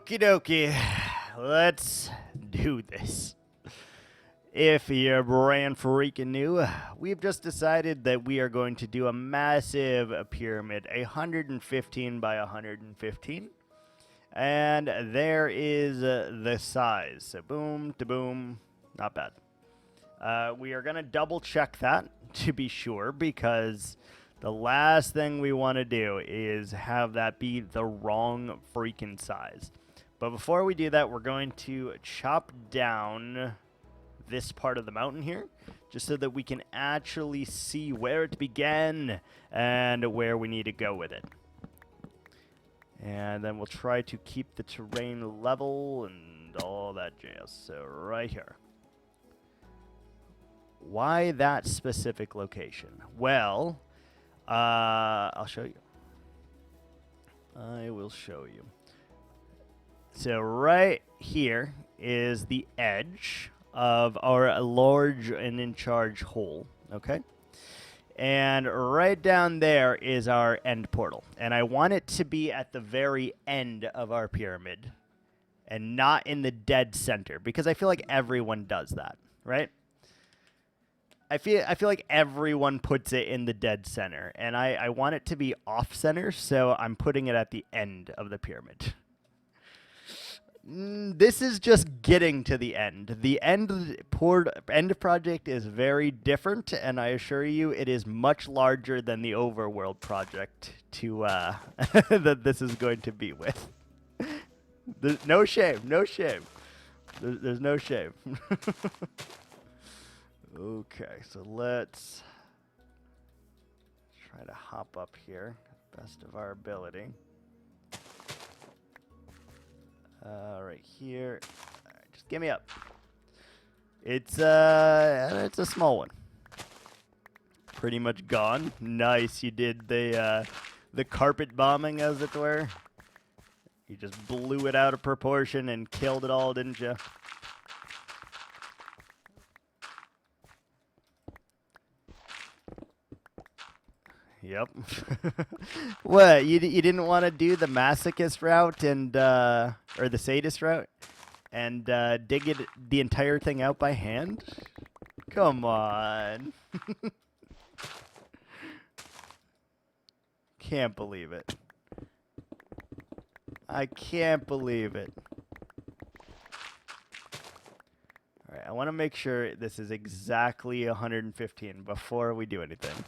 Okie dokie, let's do this. If you're brand freaking new, we've just decided that we are going to do a massive pyramid, 115 by 115. And there is the size. So boom to boom, not bad. We are going to double check that to be sure, because the last thing we want to do is have that be the wrong freaking size. But before we do that, we're going to chop down this part of the mountain here, just so that we can actually see where it began and where we need to go with it. And then we'll try to keep the terrain level and all that jazz. So right here. Why that specific location? Well, I'll show you. I will show you. So right here is the edge of our large and in charge hole, okay? And right down there is our end portal. And I want it to be at the very end of our pyramid and not in the dead center, because I feel like everyone does that, right? I feel like everyone puts it in the dead center, and I want it to be off center, so I'm putting it at the end of the pyramid. This is just getting to the end. The end project is very different, and I assure you it is much larger than the overworld project to that this is going to be with. There's no shame, no shame. There's no shame. Okay, so let's try to hop up here, best of our ability. Right here. All right, just get me up. It's a small one. Pretty much gone. Nice, you did the carpet bombing, as it were. You just blew it out of proportion and killed it all, didn't you? Yep. What, you didn't want to do the masochist route and or the sadist route and dig it the entire thing out by hand? Come on. Can't believe it. I can't believe it. All right, I want to make sure this is exactly 115 before we do anything.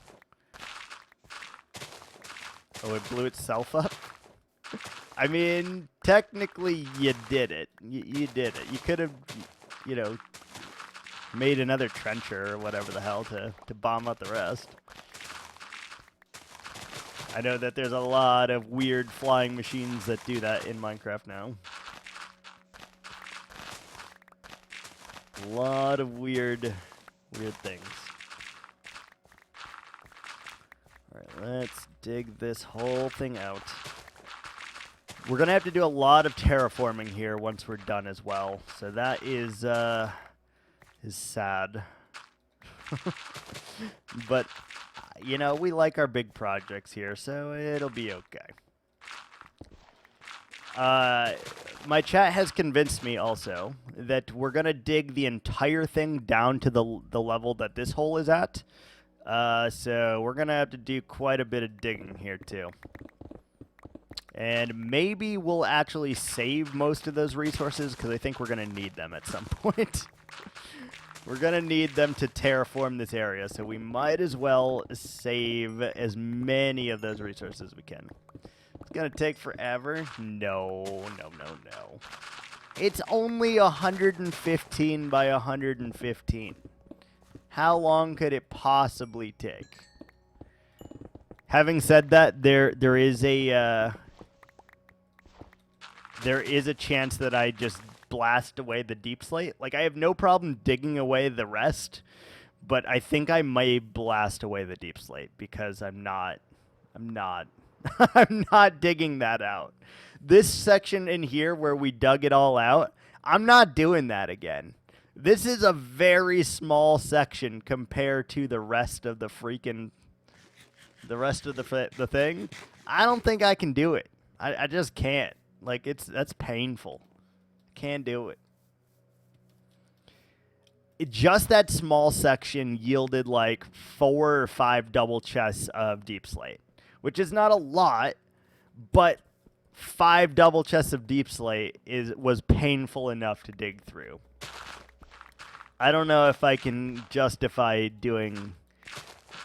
Oh, it blew itself up? I mean, technically, you did it. You did it. You could have, you know, made another trencher or whatever the hell to bomb out the rest. I know that there's a lot of weird flying machines that do that in Minecraft now. A lot of weird things. Alright, let's dig this whole thing out. We're going to have to do a lot of terraforming here once we're done as well. So that is sad. But, you know, we like our big projects here, so it'll be okay. My chat has convinced me also that we're going to dig the entire thing down to the level that this hole is at. So we're going to have to do quite a bit of digging here too. And maybe we'll actually save most of those resources, because I think we're going to need them at some point. We're going to need them to terraform this area, so we might as well save as many of those resources as we can. It's going to take forever. No. It's only 115 by 115. How long could it possibly take? Having said that, there is a chance that I just blast away the deep slate. Like, I have no problem digging away the rest, but I think I may blast away the deep slate, because I'm not I'm not digging that out. This section in here where we dug it all out, I'm not doing that again. This is a very small section compared to the rest of the freaking, the thing. I don't think I can do it. I just can't. Like, that's painful. Can't do it. Just that small section yielded like 4 or 5 double chests of deep slate, which is not a lot, but 5 double chests of deep slate was painful enough to dig through. I don't know if I can justify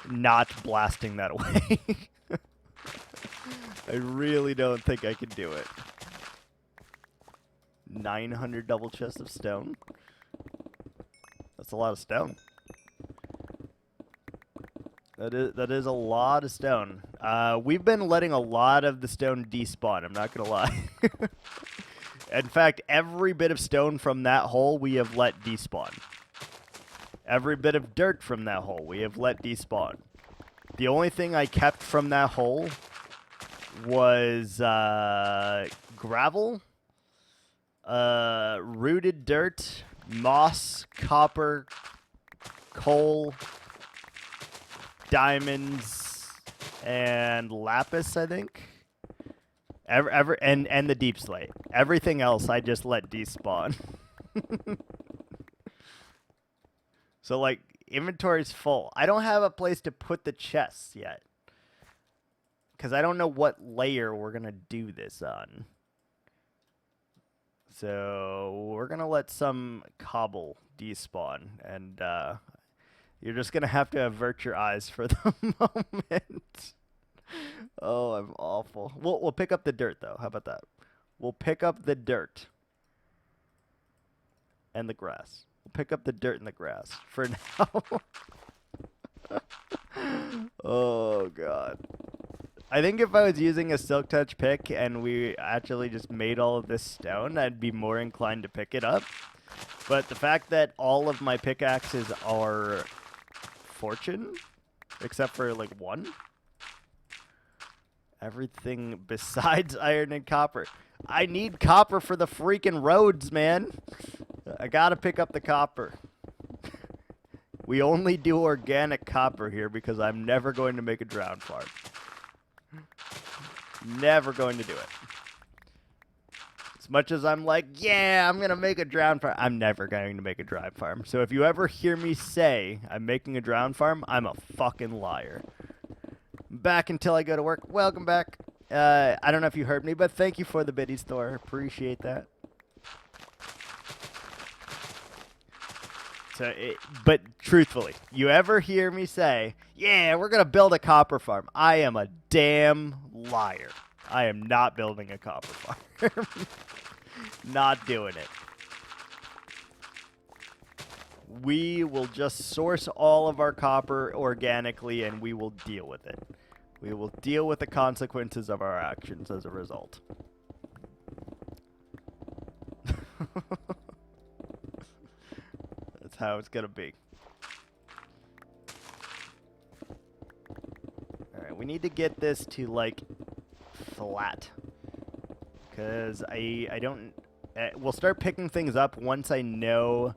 not blasting that away. I really don't think I can do it. 900 double chests of stone. That's a lot of stone. That is a lot of stone. We've been letting a lot of the stone despawn, I'm not gonna lie. In fact, every bit of stone from that hole we have let despawn. Every bit of dirt from that hole we have let despawn. The only thing I kept from that hole was gravel, rooted dirt, moss, copper, coal, diamonds, and lapis, I think. And the deep slate. Everything else I just let despawn. So, like, inventory's full. I don't have a place to put the chests yet, because I don't know what layer we're going to do this on. So we're going to let some cobble despawn, and you're just going to have to avert your eyes for the moment. Oh, I'm awful. We'll pick up the dirt, though. How about that? We'll pick up the dirt and the grass. We'll pick up the dirt and the grass for now. Oh, God. I think if I was using a Silk Touch pick and we actually just made all of this stone, I'd be more inclined to pick it up. But the fact that all of my pickaxes are fortune, except for like one, everything besides iron and copper. I need copper for the freaking roads, man. I gotta pick up the copper. We only do organic copper here because I'm never going to make a drown farm. Never going to do it. As much as I'm like, yeah, I'm going to make a drown farm, I'm never going to make a drown farm. So if you ever hear me say I'm making a drown farm, I'm a fucking liar. Back until I go to work. Welcome back. I don't know if you heard me, but thank you for the biddies, Thor. Appreciate that. So, but truthfully, you ever hear me say, yeah, we're going to build a copper farm, I am a damn liar. I am not building a copper farm. Not doing it. We will just source all of our copper organically, and we will deal with it. We will deal with the consequences of our actions as a result. That's how it's going to be. Alright, we need to get this to, like, flat. Because I don't... we'll start picking things up once I know,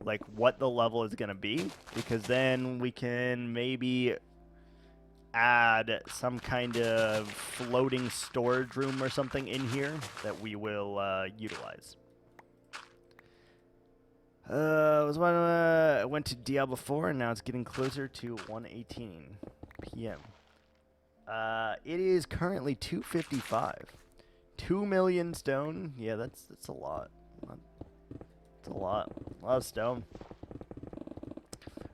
like, what the level is going to be. Because then we can maybe add some kind of floating storage room or something in here that we will utilize. I went to Diablo 4 and now it's getting closer to 1:18 p.m. It is currently 2:55. 2 million stone. Yeah, that's a lot. That's a lot. A lot of stone.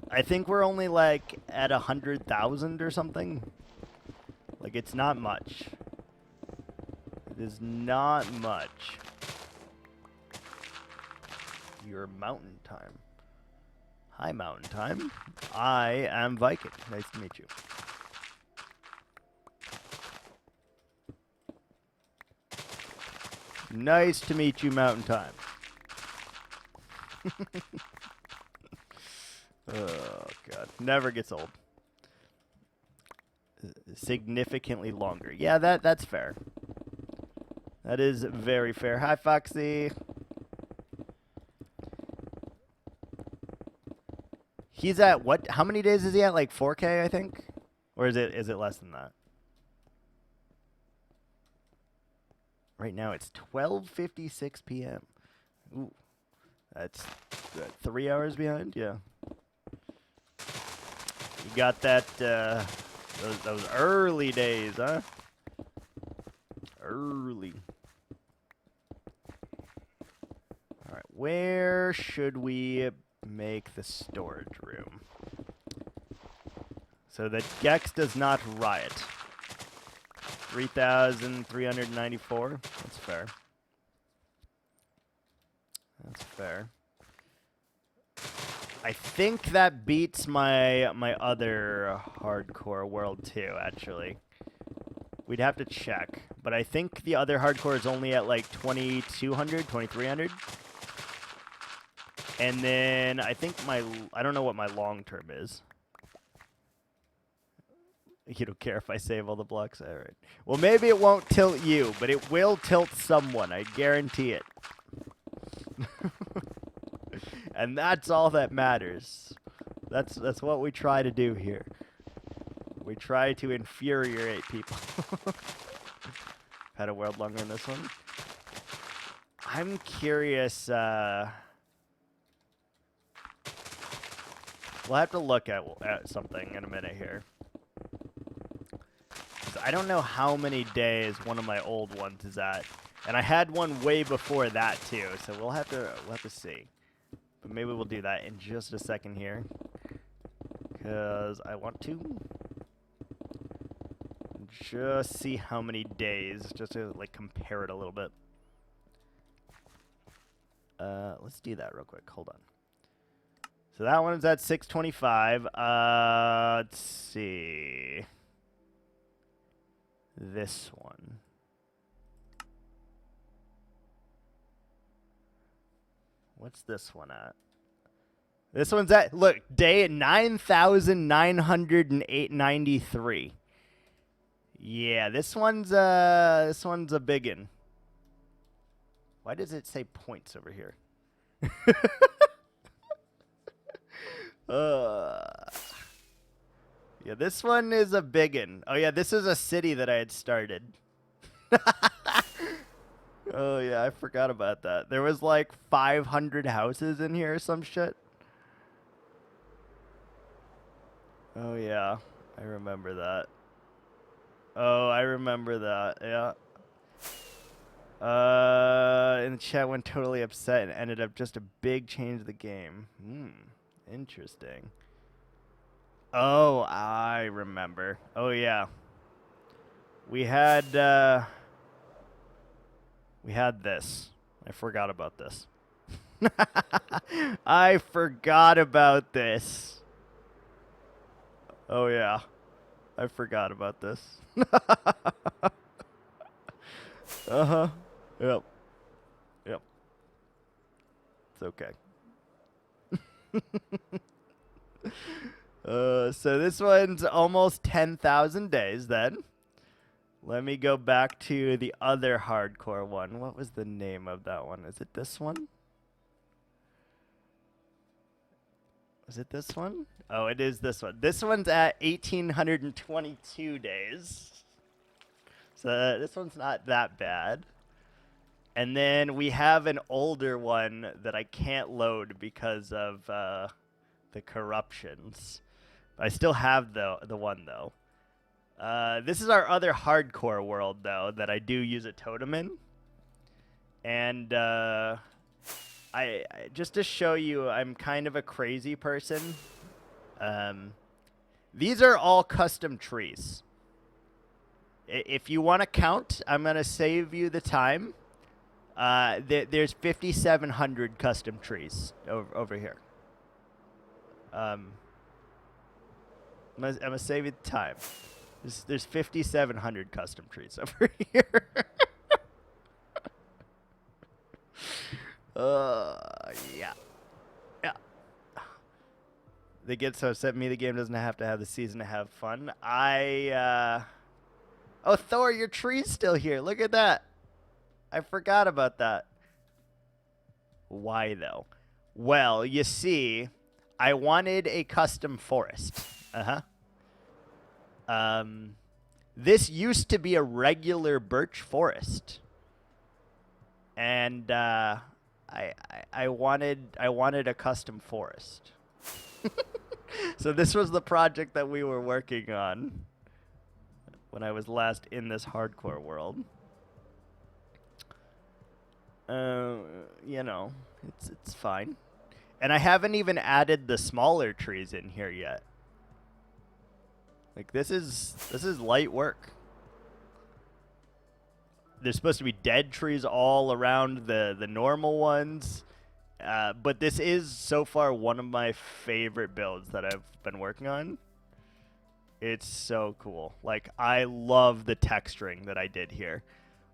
I think we're only like at 100,000 or something. Like, it's not much. It is not much. Your mountain time. Hi, mountain time. I am Viking. Nice to meet you. Nice to meet you, mountain time. Oh, God. Never gets old. Significantly longer. Yeah, that's fair. That is very fair. Hi, Foxy. He's at what? How many days is he at? Like 4K, I think? Or is it less than that? Right now it's 12:56 p.m. Ooh, that's 3 hours behind. Yeah, you got that those early days, huh? Early. All right, where should we make the storage room so that Gex does not riot? 3,394. That's fair. That's fair. I think that beats my other hardcore world too, actually. We'd have to check, but I think the other hardcore is only at like 2,200, 2,300. And then I think I don't know what my long term is. You don't care if I save all the blocks? All right. Well, maybe it won't tilt you, but it will tilt someone. I guarantee it. And that's all that matters. That's what we try to do here. We try to infuriate people. Had a world longer than this one. I'm curious. We'll have to look at something in a minute here. I don't know how many days one of my old ones is at, and I had one way before that too. So we'll have to see. But maybe we'll do that in just a second here, because I want to just see how many days, just to like compare it a little bit. Let's do that real quick. Hold on. So that one's at 625. Let's see. This one. What's this one at? This one's at, look, day 9,993. Yeah, this one's a biggin. Why does it say points over here? Yeah, this one is a biggin. Oh yeah, this is a city that I had started. Oh yeah, I forgot about that. There was like 500 houses in here or some shit. Oh yeah, I remember that. Oh, I remember that. Yeah. And the chat went totally upset and ended up just a big change of the game. Interesting. Oh, I remember. Oh yeah. We had this. I forgot about this. I forgot about this. Oh yeah. I forgot about this. Uh-huh. Yep. Yep. It's okay. So this one's almost 10,000 days then. Let me go back to the other hardcore one. What was the name of that one? Is it this one? Is it this one? Oh, it is this one. This one's at 1,822 days. So this one's not that bad. And then we have an older one that I can't load because of the corruptions. I still have the one, though. This is our other hardcore world, though, that I do use a totem in. And I just to show you, I'm kind of a crazy person. These are all custom trees. If you want to count, I'm going to save you the time. There's 5,700 custom trees over here. I'm gonna save you the time. There's 5,700 custom trees over here. Yeah. They get so upset. The game doesn't have to have the season to have fun. Oh, Thor, your tree's still here. Look at that. I forgot about that. Why, though? Well, you see, I wanted a custom forest. This used to be a regular birch forest. and I wanted a custom forest. So this was the project that we were working on when I was last in this hardcore world. You know, it's fine. And I haven't even added the smaller trees in here yet. Like this is light work. There's supposed to be dead trees all around the normal ones. But this is so far one of my favorite builds that I've been working on. It's so cool. Like I love the texturing that I did here.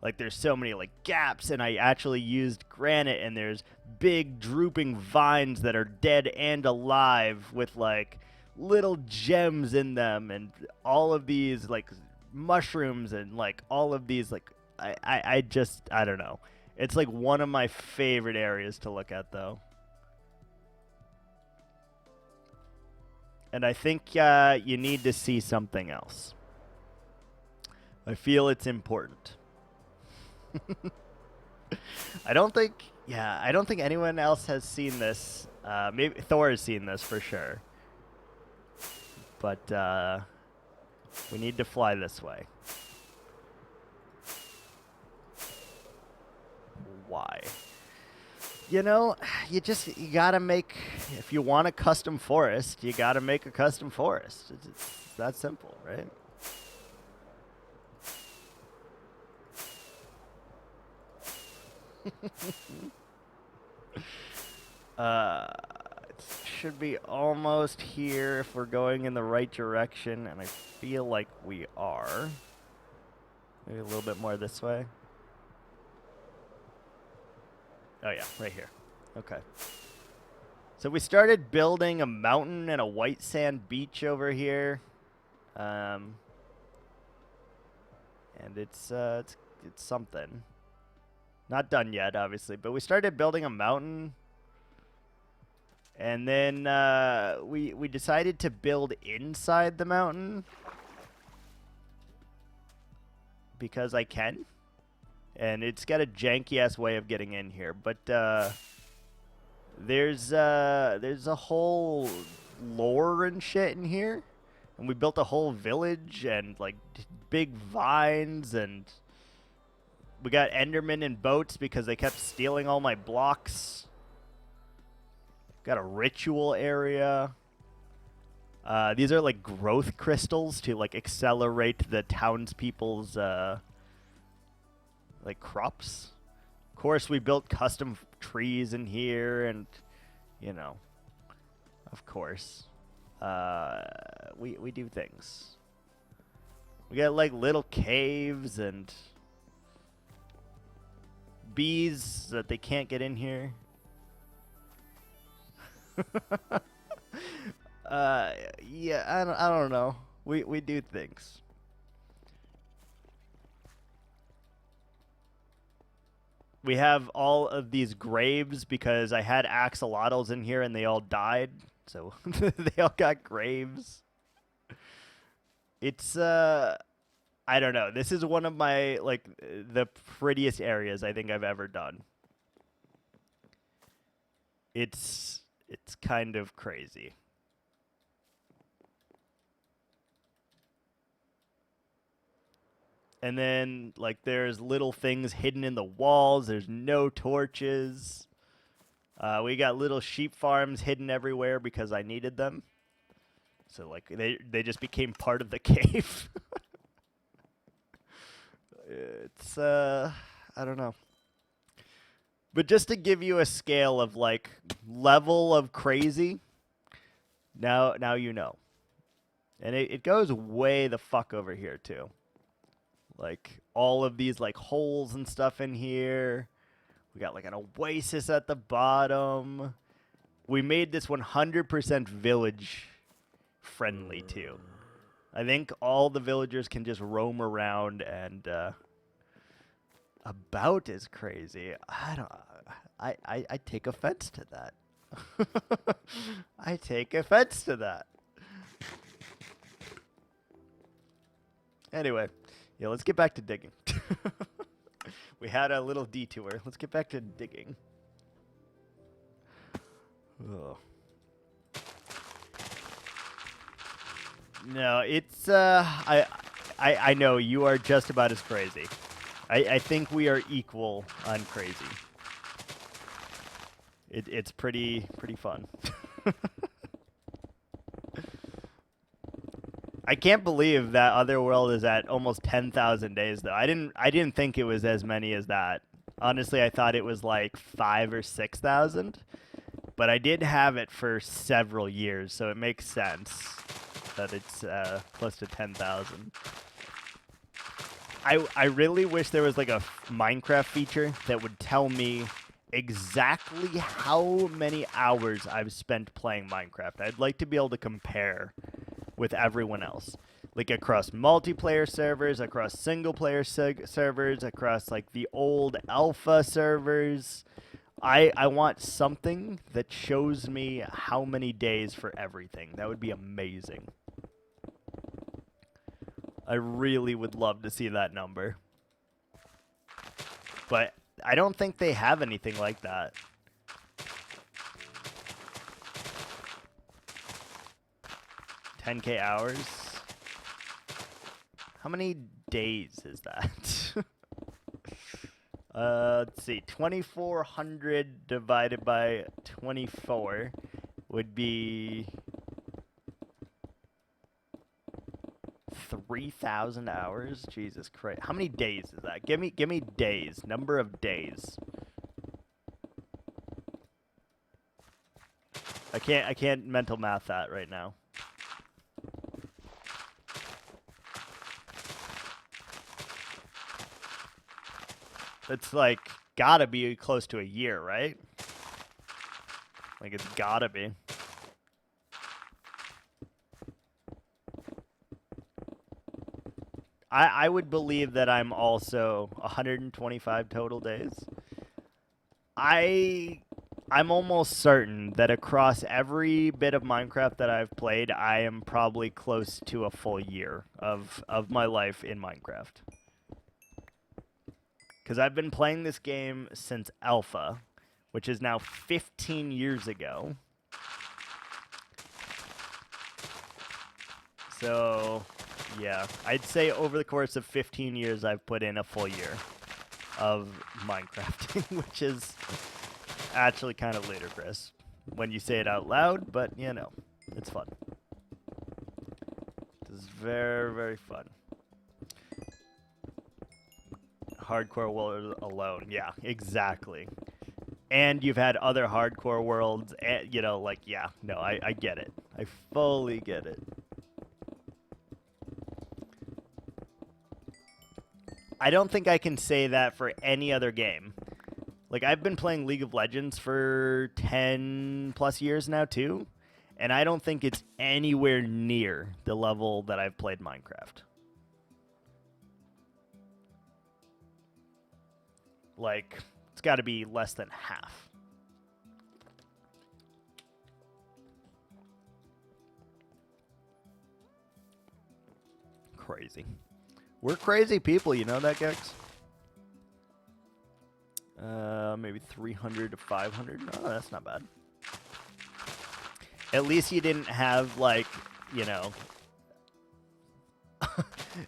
Like there's so many like gaps, and I actually used granite, and there's big drooping vines that are dead and alive with like little gems in them, and all of these like mushrooms, and like all of these like I don't know. It's like one of my favorite areas to look at though. And I think you need to see something else. I feel it's important. I don't think anyone else has seen this. Maybe Thor has seen this for sure. But we need to fly this way. Why? You know, you gotta make, if you want a custom forest, you gotta make a custom forest. It's that simple, right? It should be almost here if we're going in the right direction, and I feel like we are. Maybe a little bit more this way. Oh yeah, right here. Okay. So we started building a mountain and a white sand beach over here. And it's something. Not done yet, obviously, but we started building a mountain. And then we decided to build inside the mountain because I can. And it's got a janky-ass way of getting in here. But there's a whole lore and shit in here. And we built a whole village and, like, big vines. And we got Endermen in boats because they kept stealing all my blocks. Got a ritual area. These are, like, growth crystals to, like, accelerate the townspeople's like crops. Of course, we built custom trees in here, and you know, of course, we do things. We got like little caves and bees that they can't get in here. Yeah, I don't know. We do things. We have all of these graves because I had axolotls in here and they all died. So they all got graves. It's, I don't know. This is one of my, like, the prettiest areas I think I've ever done. It's kind of crazy. And then, like, there's little things hidden in the walls. There's no torches. We got little sheep farms hidden everywhere because I needed them. So, like, they just became part of the cave. It's, I don't know. But just to give you a scale of, like, level of crazy, now you know. And it goes way the fuck over here, too. Like, all of these, like, holes and stuff in here. We got, like, an oasis at the bottom. We made this 100% village-friendly, too. I think all the villagers can just roam around and, about as crazy. I take offense to that. I take offense to that. Anyway. Yeah, let's get back to digging. We had a little detour. Let's get back to digging. Ugh. No, it's I know you are just about as crazy. I think we are equal on crazy. It's pretty fun. I can't believe that Otherworld is at almost 10,000 days though. I didn't think it was as many as that. Honestly, I thought it was like 5 or 6,000. But I did have it for several years, so it makes sense that it's close to 10,000. I really wish there was like a Minecraft feature that would tell me exactly how many hours I've spent playing Minecraft. I'd like to be able to compare with everyone else, like across multiplayer servers, across single player servers, across like the old alpha servers. I want something that shows me how many days for everything. That would be amazing. I really would love to see that number. But I don't think they have anything like that. $10K hours? How many days is that? Let's see. 2,400 divided by 24 would be 3,000 hours. Jesus Christ! How many days is that? Give me days. Number of days. I can't mental math that right now. It's like gotta be close to a year, right? Like it's gotta be. I would believe that I'm also 125 total days. I'm almost certain that across every bit of Minecraft that I've played, I am probably close to a full year of my life in Minecraft. Because I've been playing this game since alpha, which is now 15 years ago. So, yeah, I'd say over the course of 15 years, I've put in a full year of Minecrafting, which is actually kind of ludicrous when you say it out loud, but, you know, it's fun. It's very, very fun. Hardcore world alone. Yeah, exactly. And you've had other hardcore worlds, and, you know, like, yeah, no, I get it. I fully get it. I don't think I can say that for any other game. Like, I've been playing League of Legends for 10 plus years now, too, and I don't think it's anywhere near the level that I've played Minecraft. Like, it's got to be less than half. Crazy. We're crazy people, you know that, Gex? Maybe 300 to 500. No, that's not bad. At least you didn't have, like, you know...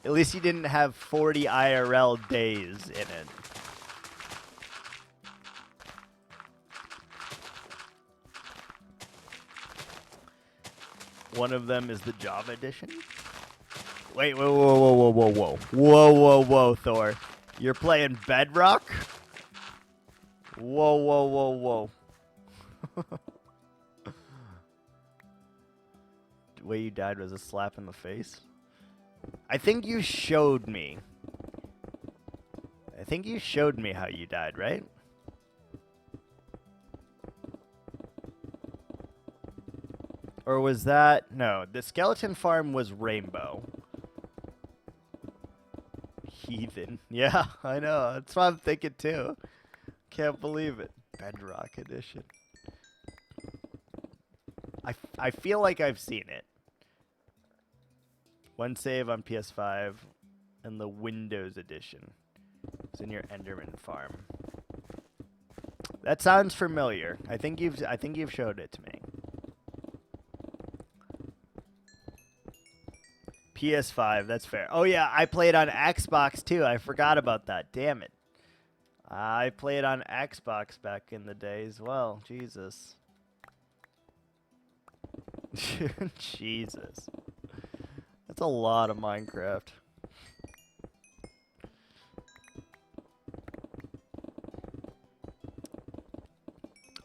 At least you didn't have 40 IRL days in it. One of them is the Java edition. Wait, whoa, whoa, whoa, whoa, whoa, whoa. Whoa, whoa, whoa, Thor. You're playing Bedrock? Whoa, whoa, whoa, whoa. The way you died was a slap in the face. I think you showed me. I think you showed me how you died, right? Or was that... No, the skeleton farm was Rainbow. Heathen. Yeah, I know. That's what I'm thinking too. Can't believe it. Bedrock edition. I feel like I've seen it. One save on PS5 and the Windows edition. It's in your Enderman farm. That sounds familiar. I think you've showed it to me. PS5, that's fair. Oh yeah, I played on Xbox too. I forgot about that. Damn it. I played on Xbox back in the day as well. Jesus. Jesus. That's a lot of Minecraft.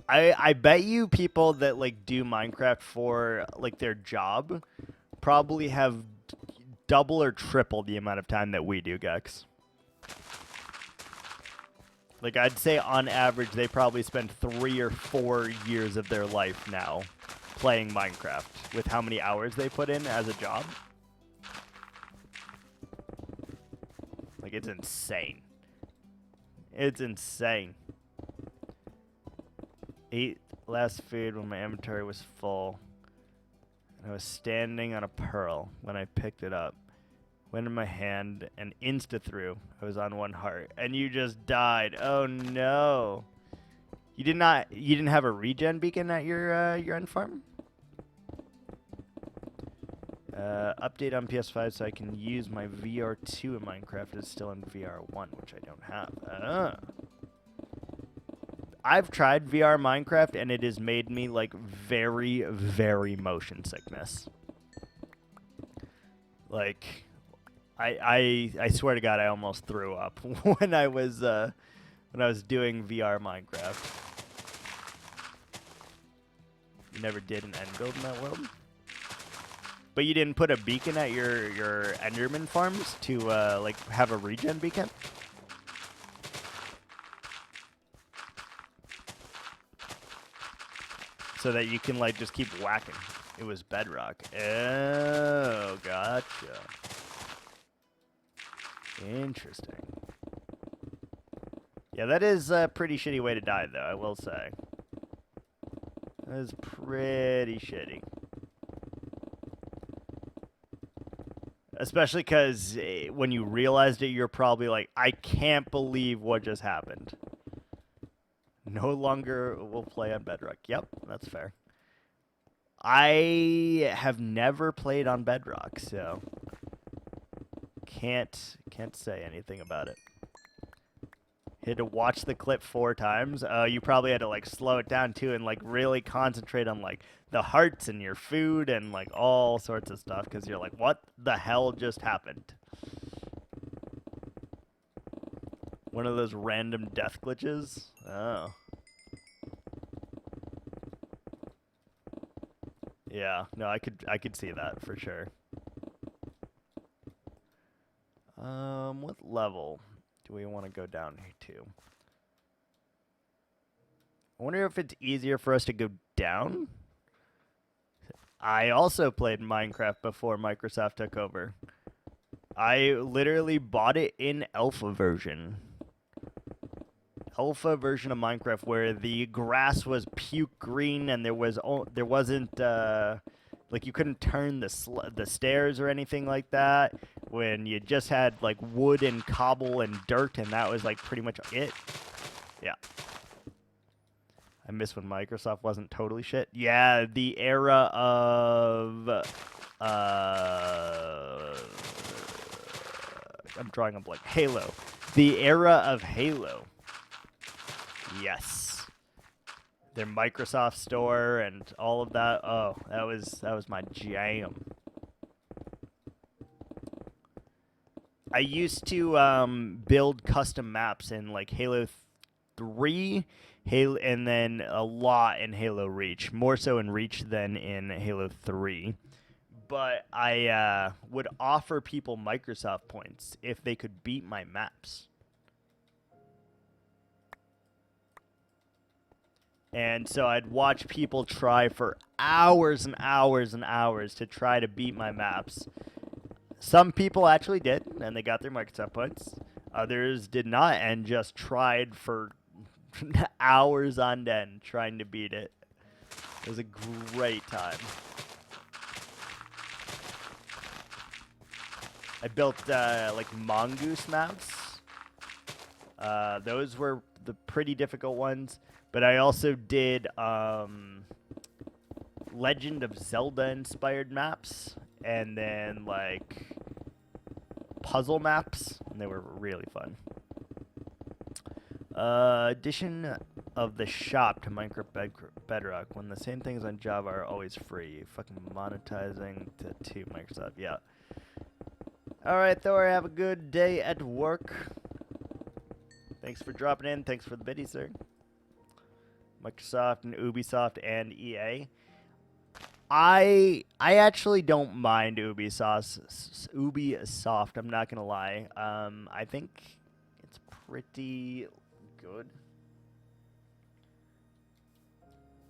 I bet you people that like do Minecraft for like their job probably have double or triple the amount of time that we do, Gex. Like I'd say on average they probably spend 3 or 4 years of their life now playing Minecraft with how many hours they put in as a job. Like it's insane. It's insane. Ate last food when my inventory was full. I was standing on a pearl when I picked it up. Went in my hand and insta threw. I was on 1 heart. And you just died. Oh no. You didn't have a regen beacon at your end farm? Update on PS5 so I can use my VR2 in Minecraft. It's still in VR1, which I don't have. I've tried VR Minecraft and it has made me like very, very motion sickness. Like, I swear to God, I almost threw up when I was doing VR Minecraft. You never did an end build in that world, but you didn't put a beacon at your Enderman farms to like have a regen beacon. So that you can like just keep whacking. It was bedrock. Oh, gotcha. Interesting. Yeah, that is a pretty shitty way to die, though, I will say. That is pretty shitty. Especially because when you realized it, you're probably like, I can't believe what just happened. No longer will play on Bedrock. Yep, that's fair. I have never played on Bedrock, so can't say anything about it. Had to watch the clip 4 times. You probably had to like slow it down too and like really concentrate on like the hearts and your food and like all sorts of stuff because you're like, what the hell just happened? One of those random death glitches? Oh. Yeah, no, I could see that for sure. What level do we want to go down to? I wonder if it's easier for us to go down. I also played Minecraft before Microsoft took over. I literally bought it in alpha version. Alpha version of Minecraft where the grass was puke green and there wasn't like you couldn't turn the stairs or anything like that, when you just had like wood and cobble and dirt and that was like pretty much it. Yeah. I miss when Microsoft wasn't totally shit. Yeah, the era of I'm drawing a blank. Halo. The era of Halo. Yes. Their Microsoft store and all of that. Oh, that was my jam. I used to build custom maps in like Halo 3, and then a lot in Halo Reach. More so in Reach than in Halo 3. But I would offer people Microsoft points if they could beat my maps. And so I'd watch people try for hours and hours and hours to try to beat my maps. Some people actually did, and they got their Microsoft points. Others did not and just tried for hours on end trying to beat it. It was a great time. I built like mongoose maps Those were the pretty difficult ones. But I also did Legend of Zelda inspired maps, and then like puzzle maps, and they were really fun. Addition of the shop to Minecraft Bedrock, when the same things on Java are always free. Fucking monetizing to Microsoft, yeah. Alright, Thor, have a good day at work. Thanks for dropping in. Thanks for the biddy, sir. Microsoft and Ubisoft and EA. I actually don't mind Ubisoft. I'm not gonna lie. I think it's pretty good.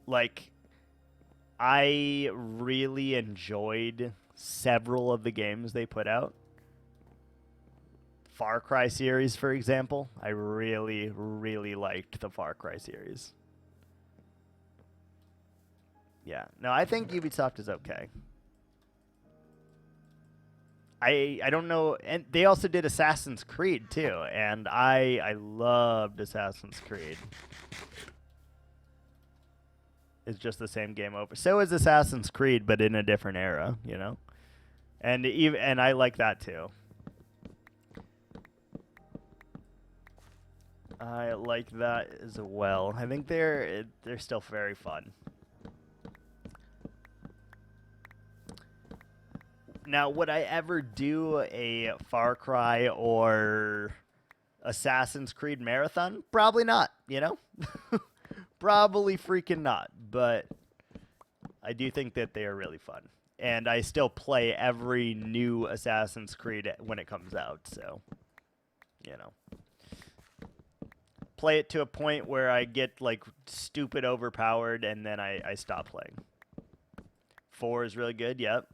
Like, I really enjoyed several of the games they put out. Far Cry series, for example. I really, really liked the Far Cry series. Yeah. No, I think Ubisoft is okay. I don't know, and they also did Assassin's Creed too, and I loved Assassin's Creed. It's just the same game over. So is Assassin's Creed, but in a different era, you know. And I like that too. I like that as well. I think they're still very fun. Now, would I ever do a Far Cry or Assassin's Creed marathon? Probably not, you know? Probably freaking not, but I do think that they are really fun. And I still play every new Assassin's Creed when it comes out, so, you know. Play it to a point where I get, like, stupid overpowered, and then I stop playing. 4 is really good, yep.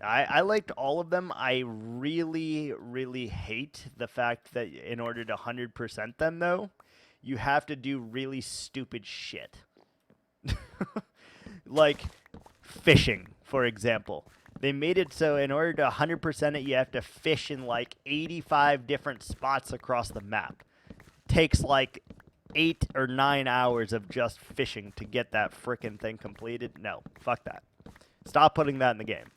I liked all of them. I really, really hate the fact that in order to 100% them, though, you have to do really stupid shit. Like fishing, for example. They made it so in order to 100% it, you have to fish in like 85 different spots across the map. Takes like 8 or 9 hours of just fishing to get that frickin' thing completed. No, fuck that. Stop putting that in the game.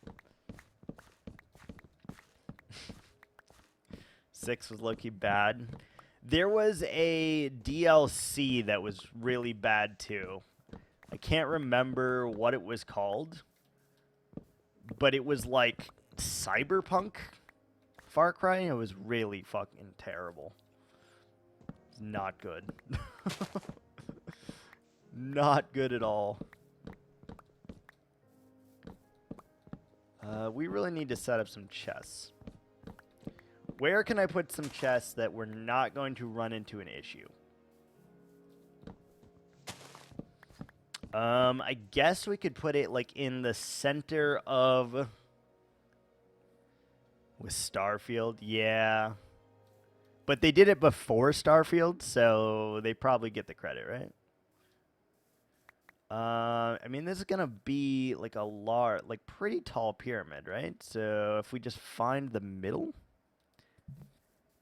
6 was low-key bad. There was a DLC that was really bad too. I can't remember what it was called, but it was like Cyberpunk Far Cry. It was really fucking terrible. It's not good. Not good at all. We really need to set up some chests. Where can I put some chests that we're not going to run into an issue? I guess we could put it like in the center of with Starfield. Yeah. But they did it before Starfield, so they probably get the credit, right? I mean, this is gonna be like a like pretty tall pyramid, right? So if we just find the middle.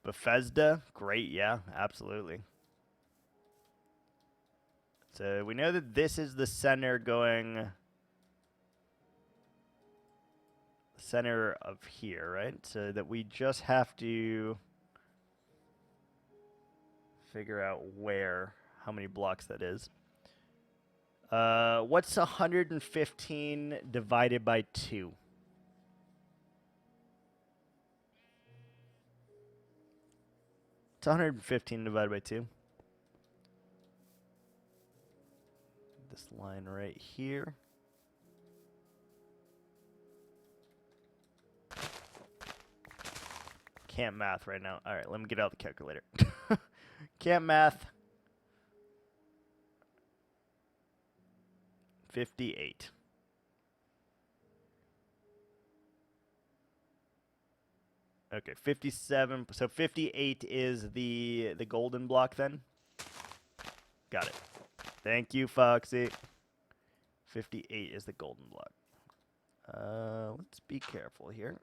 Bethesda, great, yeah, absolutely. So we know that this is the center going center of here, right? So that we just have to figure out how many blocks that is. What's 115 divided by 2? It's 115 divided by 2. This line right here. Can't math right now. All right, let me get out the calculator. Can't math. 58. Okay, 57. So 58 is the golden block then? Got it. Thank you, Foxy. 58 is the golden block. Let's be careful here.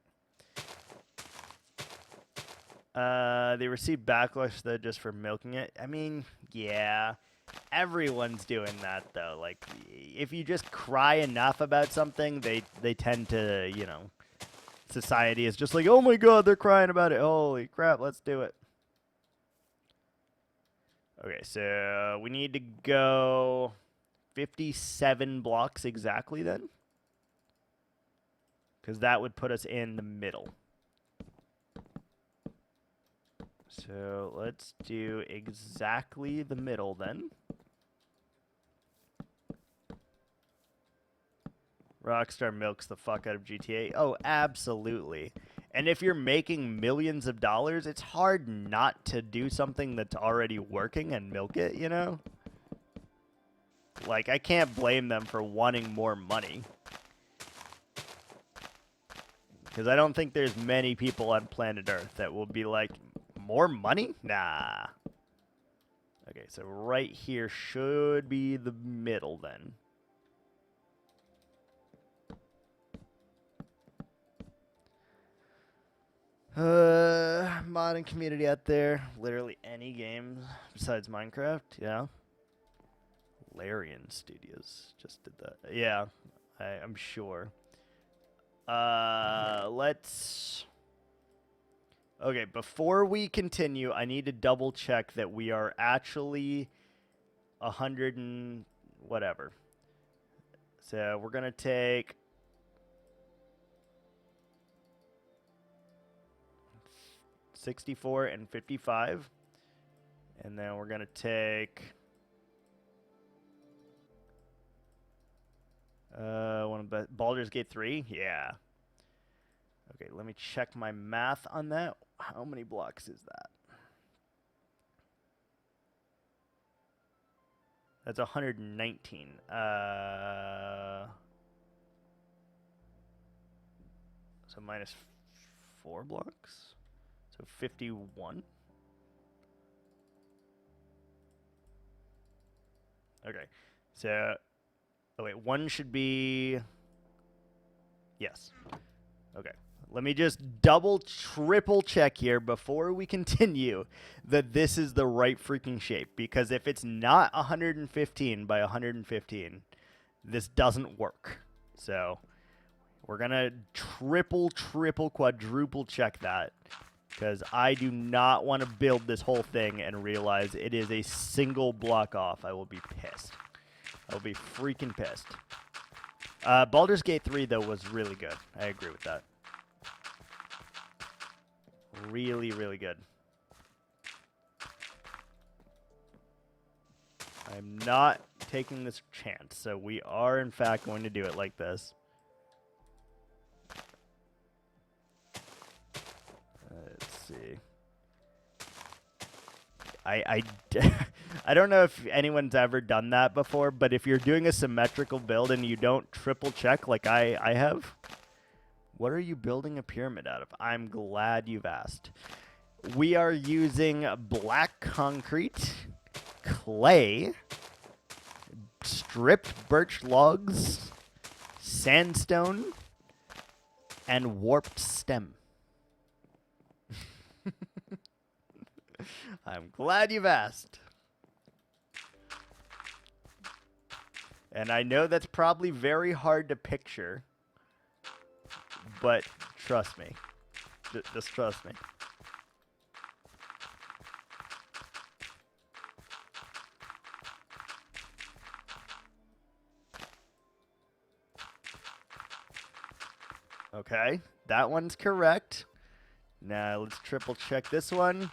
They receive backlash though just for milking it. I mean, yeah, everyone's doing that though. Like, if you just cry enough about something, they tend to, you know, society is just like, oh my god, they're crying about it. Holy crap, let's do it. Okay, so we need to go 57 blocks exactly then, because that would put us in the middle. So let's do exactly the middle then. Rockstar milks the fuck out of GTA. Oh, absolutely. And if you're making millions of dollars, it's hard not to do something that's already working and milk it, you know? Like, I can't blame them for wanting more money. Because I don't think there's many people on planet Earth that will be like, more money? Nah. Okay, so right here should be the middle then. Modding community out there. Literally any game besides Minecraft, yeah. Larian Studios just did that. Yeah, I'm sure. Let's... Okay, before we continue, I need to double check that we are actually 100 and whatever. So we're going to take 64 and 55. And then we're going to take one of the Baldur's Gate 3. Yeah. Okay, let me check my math on that. How many blocks is that? That's 119. So minus 4 blocks. So 51. Okay. So, oh wait, one should be... Yes. Okay. Let me just double, triple check here before we continue that this is the right freaking shape. Because if it's not 115 by 115, this doesn't work. So we're going to triple, quadruple check that. Because I do not want to build this whole thing and realize it is a single block off. I will be pissed. I will be freaking pissed. Baldur's Gate 3, though, was really good. I agree with that. Really, really good. I'm not taking this chance, so we are, in fact, going to do it like this. Let's see. I don't know if anyone's ever done that before, but if you're doing a symmetrical build and you don't triple check like I have, what are you building a pyramid out of? I'm glad you've asked. We are using black concrete, clay, stripped birch logs, sandstone, and warped stem. I'm glad you've asked. And I know that's probably very hard to picture, but trust me. Just trust me. Okay, that one's correct. Now let's triple check this one.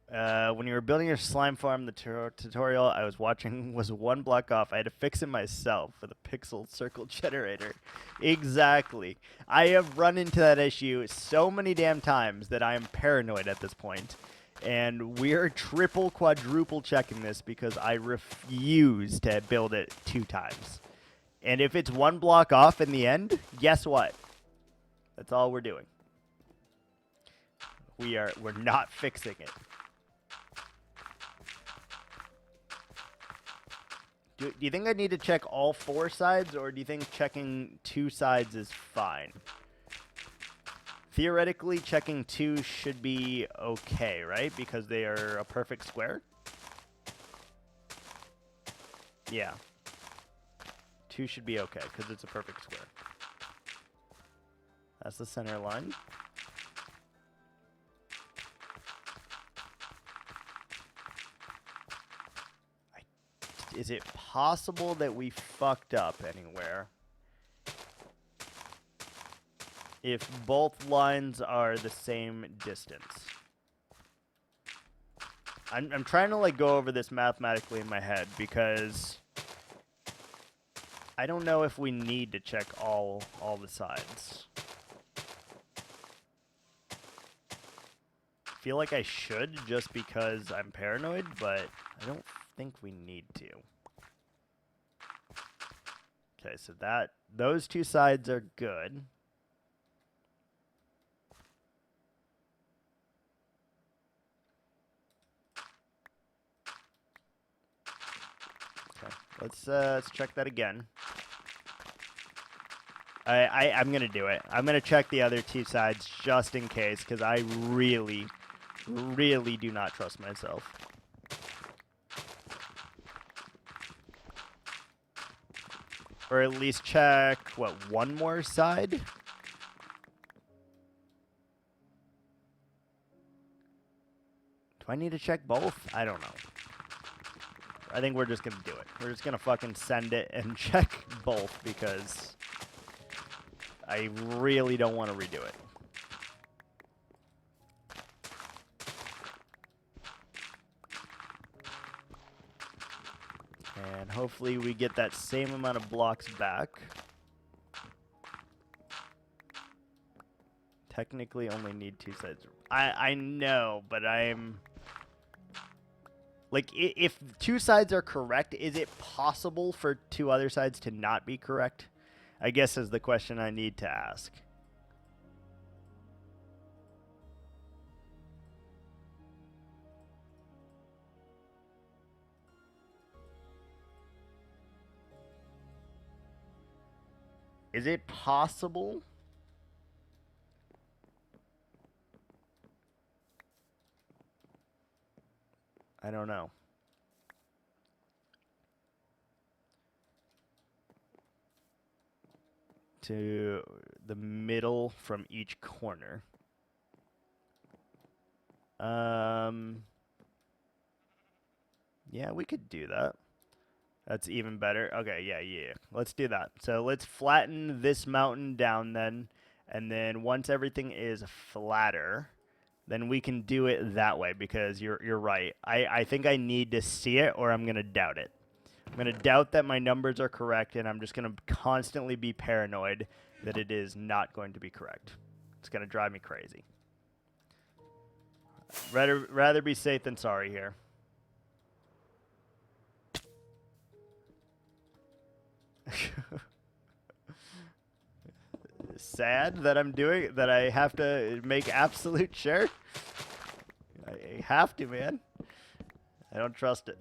When you were building your slime farm, the tutorial I was watching was one block off. I had to fix it myself with a pixel circle generator. Exactly. I have run into that issue so many damn times that I am paranoid at this point. And we're triple, quadruple checking this because I refuse to build it 2 times. And if it's one block off in the end, guess what? That's all we're doing. We're not fixing it. Do you think I need to check all 4 sides, or do you think checking 2 sides is fine? Theoretically, checking 2 should be okay, right? Because they are a perfect square? Yeah. 2 should be okay, because it's a perfect square. That's the center line. Is it possible that we fucked up anywhere? If both lines are the same distance. I'm trying to like go over this mathematically in my head because I don't know if we need to check all the sides. I feel like I should just because I'm paranoid, but I don't think we need to. Okay, so those 2 sides are good. Okay, let's check that again. I'm gonna do it. I'm gonna check the other 2 sides just in case, because I really, really do not trust myself. Or at least check, what, one more side? Do I need to check both? I don't know. I think we're just gonna do it. We're just gonna fucking send it and check both because I really don't want to redo it. And hopefully we get that same amount of blocks back. Technically only need 2 sides. I know, but I'm... Like, if 2 sides are correct, is it possible for 2 other sides to not be correct? I guess is the question I need to ask. Is it possible? I don't know. To the middle from each corner. Yeah, we could do that. That's even better. Okay, yeah. Let's do that. So let's flatten this mountain down then. And then once everything is flatter, then we can do it that way because you're right. I think I need to see it or I'm going to doubt it. I'm going to doubt that my numbers are correct, and I'm just going to constantly be paranoid that it is not going to be correct. It's going to drive me crazy. Rather be safe than sorry here. Sad that I'm doing that. I have to make absolute sure. I have to, man. I don't trust it.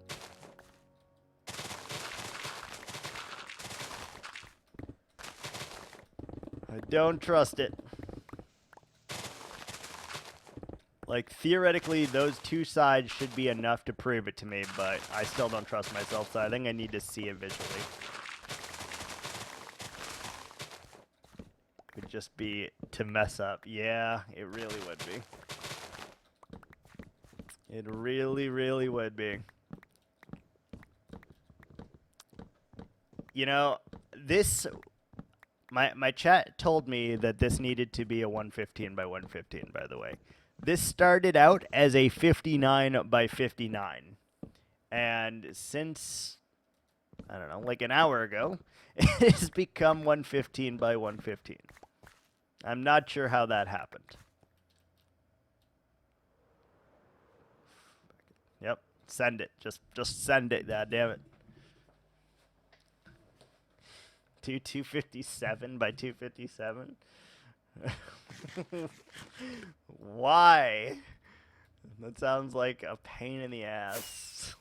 I don't trust it. Like, theoretically, those 2 sides should be enough to prove it to me, but I still don't trust myself, so I think I need to see it visually. Would just be to mess up. Yeah, it really would be. It really, really would be. You know, this... My chat told me that this needed to be a 115 by 115, by the way. This started out as a 59 by 59. And since, I don't know, like an hour ago, it has become 115 by 115. I'm not sure how that happened. Yep, send it. Just send it, god damn it. 257 by 257? Why? That sounds like a pain in the ass.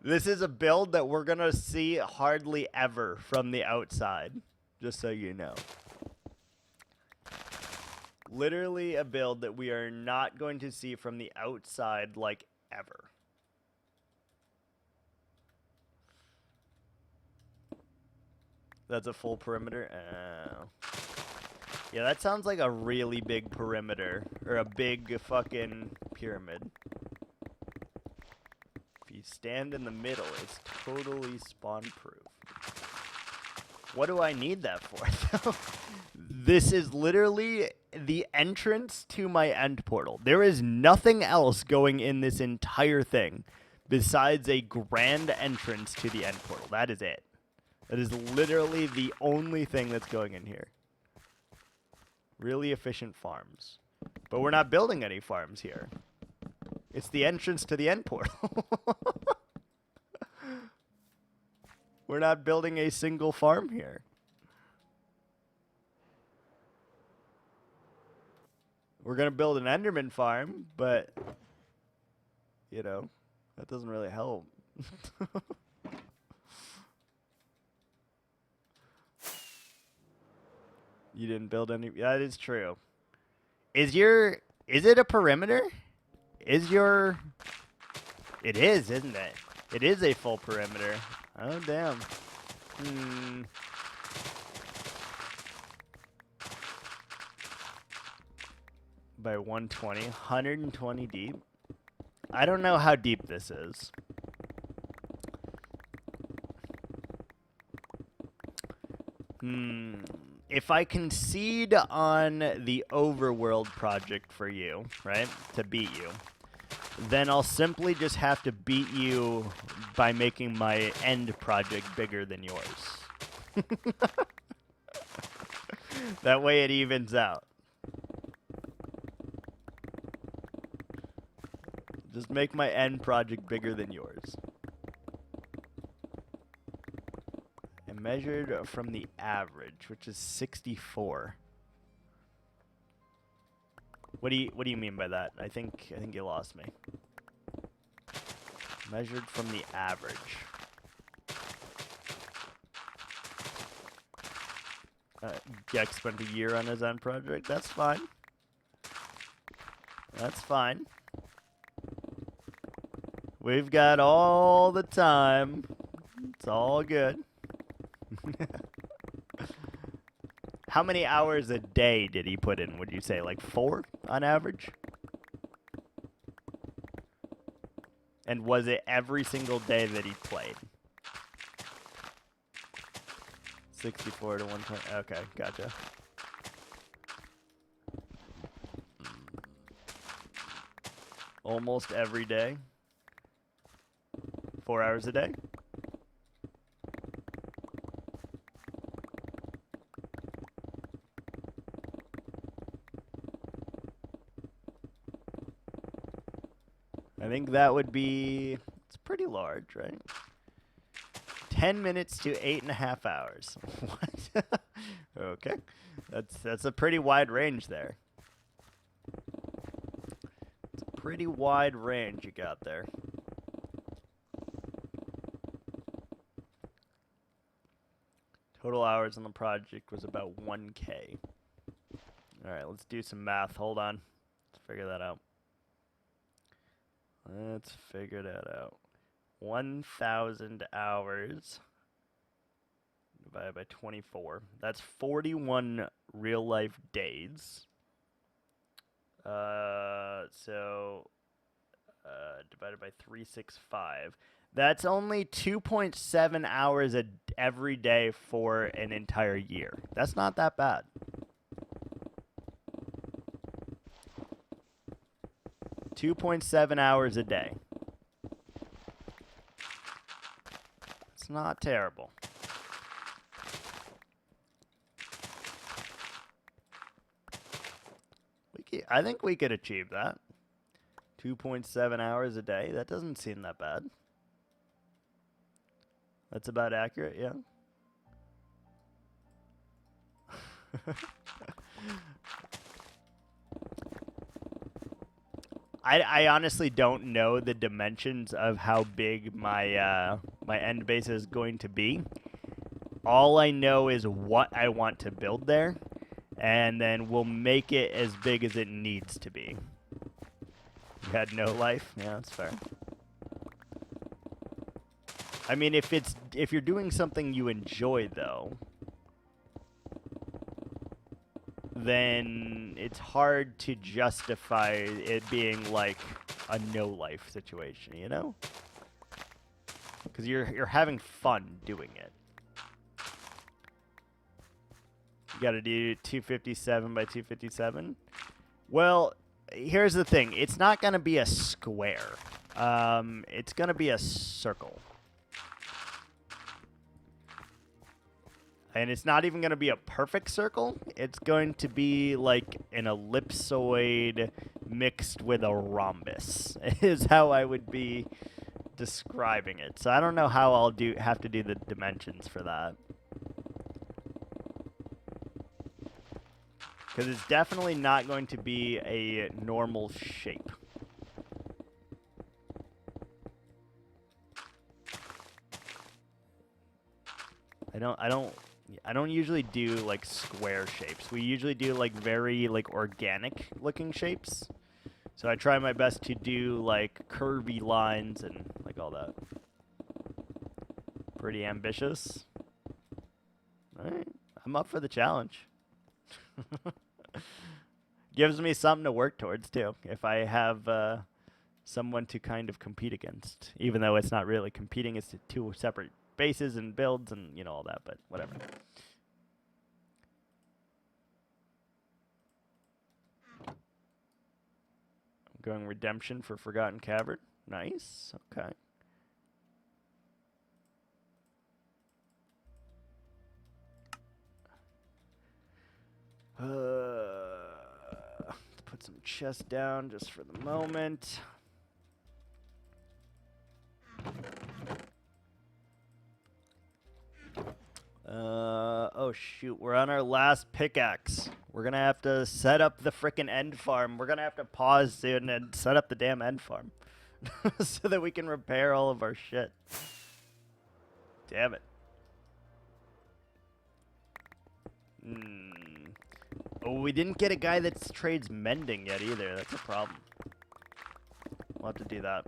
This is a build that we're gonna see hardly ever from the outside, just so you know. Literally a build that we are not going to see from the outside, like, ever. That's a full perimeter? Yeah, that sounds like a really big perimeter. Or a big fucking pyramid. If you stand in the middle, it's totally spawn-proof. What do I need that for? This is literally the entrance to my end portal. There is nothing else going in this entire thing besides a grand entrance to the end portal. That is it. That is literally the only thing that's going in here. Really efficient farms. But we're not building any farms here. It's the entrance to the end portal. We're not building a single farm here. We're going to build an Enderman farm, but, you know, that doesn't really help. You didn't build any. That is true. Is it a perimeter? It is, isn't it? It is a full perimeter. Oh, damn. By 120. 120 deep. I don't know how deep this is. If I concede on the overworld project for you, right, to beat you, then I'll simply just have to beat you by making my end project bigger than yours. That way it evens out. Just make my end project bigger than yours. And measured from the average, which is 64. What do you mean by that? I think you lost me. Measured from the average. Gex spent a year on his end project. That's fine. That's fine. We've got all the time. It's all good. How many hours a day did he put in, would you say? Like 4 on average? And was it every single day that he played? 64 to 120. Okay, gotcha. Almost every day. 4 hours a day. I think that would be, it's pretty large, right? 10 minutes to 8.5 hours. What? Okay. That's a pretty wide range there. It's a pretty wide range you got there. Total hours on the project was about 1K. All right, let's do some math. Hold on. Let's figure that out. Let's figure that out. 1,000 hours divided by 24. That's 41 real-life days. So divided by 365. That's only 2.7 hours every day for an entire year. That's not that bad. $2.7 hours a day. It's not terrible. I think we could achieve that. 2.7 hours a day. That doesn't seem that bad. That's about accurate, yeah. I honestly don't know the dimensions of how big my my end base is going to be. All I know is what I want to build there, and then we'll make it as big as it needs to be. You had no life? Yeah, that's fair. I mean, if you're doing something you enjoy, though, then it's hard to justify it being like a no-life situation, you know? Because you're having fun doing it. You got to do 257 by 257. Well, here's the thing. It's not going to be a square. It's going to be a circle. And it's not even going to be a perfect circle. It's going to be like an ellipsoid mixed with a rhombus is how I would be describing it. So I don't know how I'll have to do the dimensions for that. Because it's definitely not going to be a normal shape. I don't usually do like square shapes. We usually do like very like organic looking shapes. So I try my best to do like curvy lines and like all that. Pretty ambitious. All right, I'm up for the challenge. Gives me something to work towards too. If I have someone to kind of compete against, even though it's not really competing, it's two separate bases and builds and you know all that, but whatever. I'm going redemption for Forgotten Cavern. Nice. Okay. Let's put some chests down just for the moment. Oh shoot, we're on our last pickaxe. We're gonna have to set up the frickin' end farm. We're gonna have to pause soon and set up the damn end farm. So that we can repair all of our shit. Damn it. Oh, we didn't get a guy that trades mending yet either. That's a problem. We'll have to do that.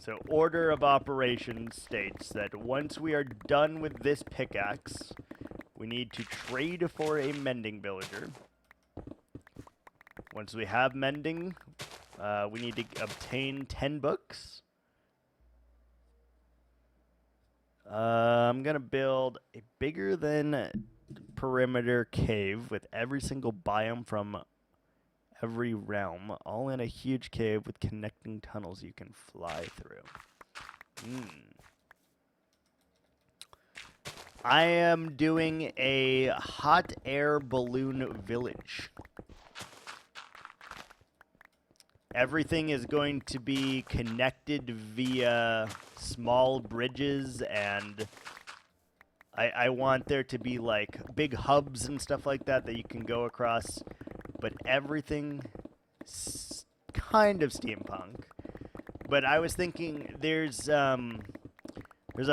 So order of operations states that once we are done with this pickaxe, we need to trade for a mending villager. Once we have mending, we need to obtain 10 books. I'm going to build a bigger than perimeter cave with every single biome from every realm, all in a huge cave with connecting tunnels you can fly through. I am doing a hot air balloon village. Everything is going to be connected via small bridges, and I want there to be like big hubs and stuff like that that you can go across, but everything kind of steampunk. But I was thinking there's a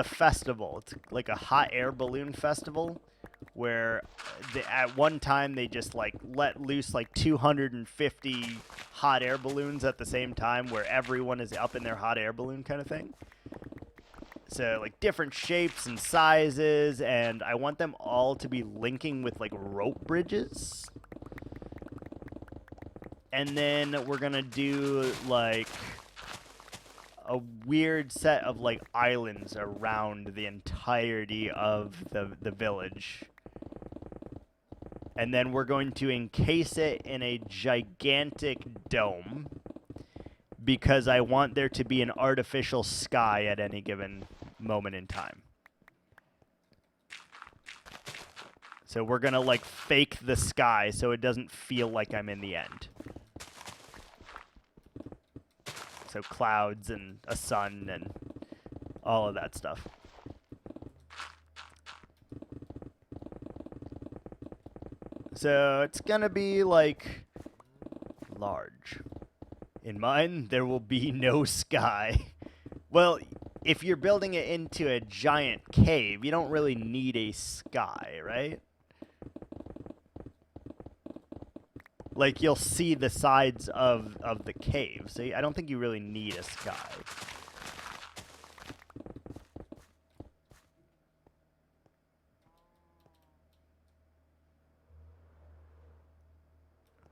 festival. It's like a hot air balloon festival where at one time they just like let loose like 250 hot air balloons at the same time where everyone is up in their hot air balloon kind of thing. So like different shapes and sizes, and I want them all to be linking with like rope bridges. And then we're gonna do like a weird set of like islands around the entirety of the village. And then we're going to encase it in a gigantic dome because I want there to be an artificial sky at any given moment in time. So we're going to like fake the sky so it doesn't feel like I'm in the end. So clouds and a sun and all of that stuff. So it's gonna be like large. In mine, there will be no sky. Well, if you're building it into a giant cave, you don't really need a sky, right? Like, you'll see the sides of the cave. So I don't think you really need a sky.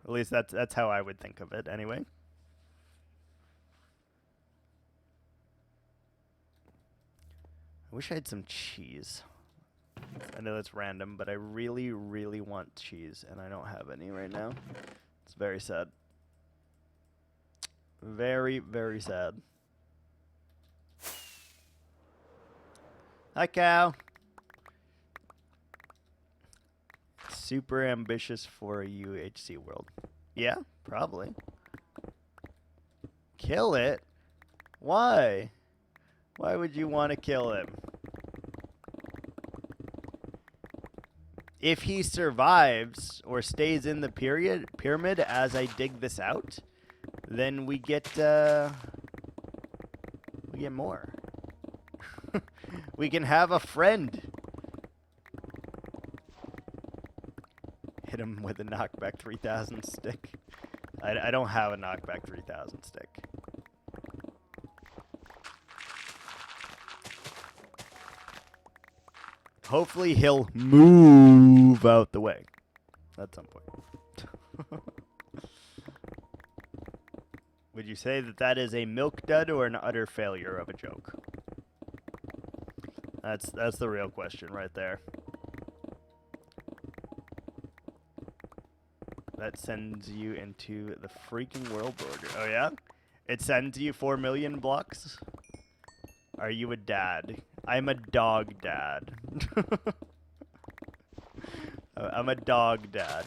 At least that's how I would think of it anyway. I wish I had some cheese. I know that's random, but I really, really want cheese, and I don't have any right now. It's very sad. Very, very sad. Hi, cow. Super ambitious for a UHC world. Yeah, probably. Kill it? Why? Why would you want to kill him? If he survives or stays in the pyramid as I dig this out, then we get more. We can have a friend. Hit him with a knockback 3000 stick. I don't have a knockback 3000 stick. Hopefully he'll move out the way at some point. Would you say that that is a milk dud or an utter failure of a joke? That's the real question right there. That sends you into the freaking world order. Oh yeah? It sends you 4 million blocks? Are you a dad? I'm a dog dad. I'm a dog dad.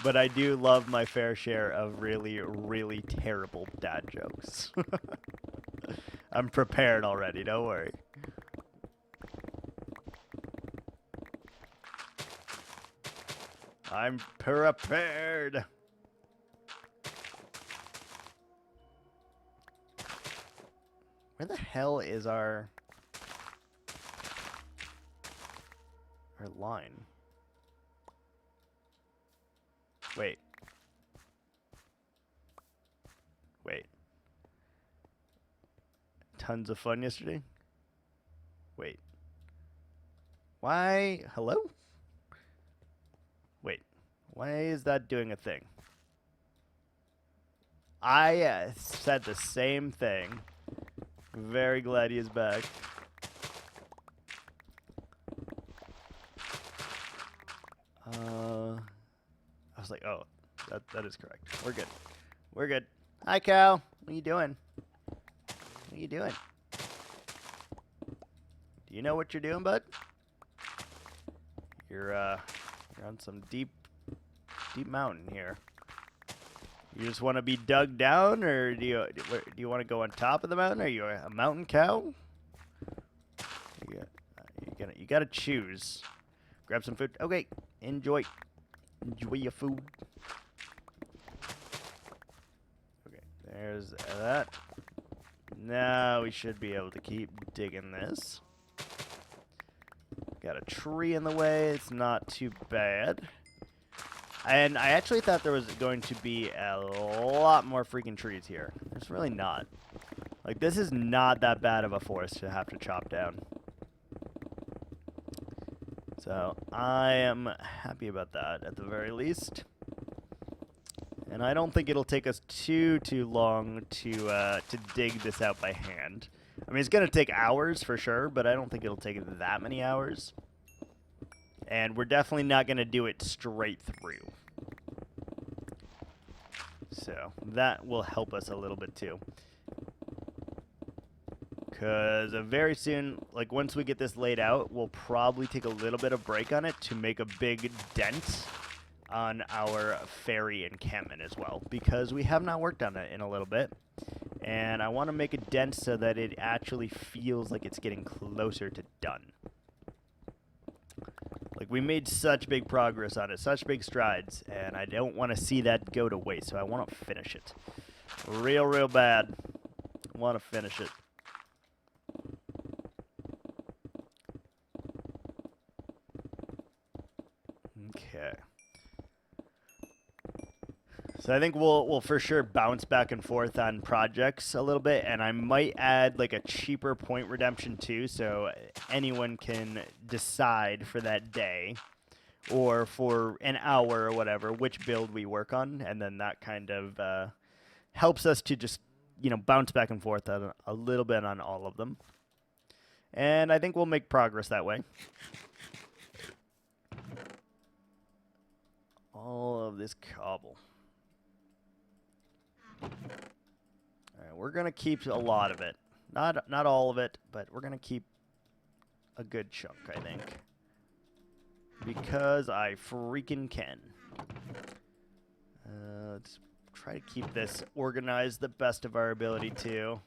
But I do love my fair share of really, really terrible dad jokes. I'm prepared already, don't worry. I'm prepared. Where the hell is our line? Wait. Tons of fun yesterday? Wait. Why? Hello? Wait. Why is that doing a thing? I said the same thing. Very glad he is back. I was like, oh, that is correct. We're good. We're good. Hi, Cal. What are you doing? What are you doing? Do you know what you're doing, bud? You're on some deep mountain here. You just want to be dug down, or do you want to go on top of the mountain? Are you a mountain cow? You gotta choose. Grab some food. Okay, enjoy your food. Okay, there's that. Now we should be able to keep digging this. Got a tree in the way. It's not too bad. And I actually thought there was going to be a lot more freaking trees here. There's really not. Like, this is not that bad of a forest to have to chop down. So, I am happy about that, at the very least. And I don't think it'll take us too long to dig this out by hand. I mean, it's going to take hours for sure, but I don't think it'll take that many hours. And we're definitely not going to do it straight through. So that will help us a little bit too. Because very soon, like once we get this laid out, we'll probably take a little bit of break on it to make a big dent on our fairy encampment as well. Because we have not worked on it in a little bit. And I want to make a dent so that it actually feels like it's getting closer to done. Like, we made such big progress on it, such big strides, and I don't want to see that go to waste, so I want to finish it. Real bad. I want to finish it. Okay. So I think we'll for sure bounce back and forth on projects a little bit, and I might add like a cheaper point redemption too, so anyone can decide for that day or for an hour or whatever which build we work on, and then that kind of helps us to just bounce back and forth a little bit on all of them. And I think we'll make progress that way. All of this cobble. All right, we're gonna keep a lot of it. Not all of it, but we're gonna keep a good chunk, I think, because I freaking can. Let's try to keep this organized the best of our ability too,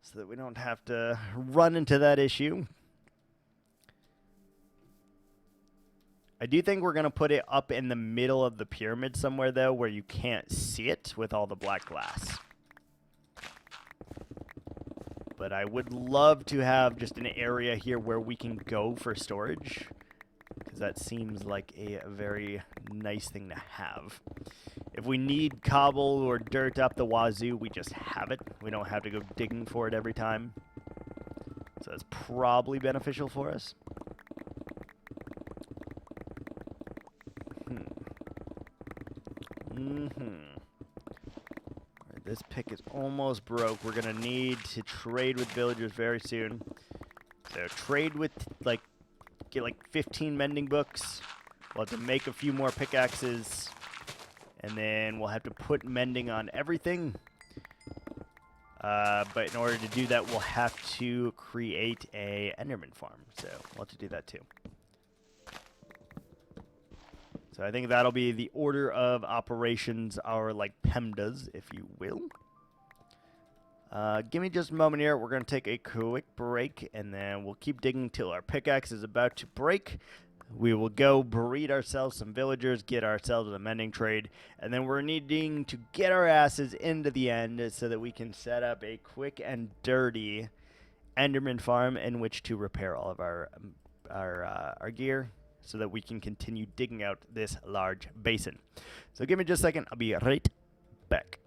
so that we don't have to run into that issue. I do think we're going to put it up in the middle of the pyramid somewhere, though, where you can't see it with all the black glass. But I would love to have just an area here where we can go for storage, because that seems like a very nice thing to have. If we need cobble or dirt up the wazoo, we just have it. We don't have to go digging for it every time. So that's probably beneficial for us. Right, this pick is almost broke. We're going to need to trade with villagers very soon. So trade with, get 15 mending books. We'll have to make a few more pickaxes. And then we'll have to put mending on everything. But in order to do that, we'll have to create a Enderman farm. So we'll have to do that too. So I think that'll be the order of operations, our PEMDAs, if you will. Give me just a moment here. We're going to take a quick break, and then we'll keep digging until our pickaxe is about to break. We will go breed ourselves some villagers, get ourselves a mending trade, and then we're needing to get our asses into the end so that we can set up a quick and dirty Enderman farm in which to repair all of our gear, so that we can continue digging out this large basin. So give me just a second. I'll be right back.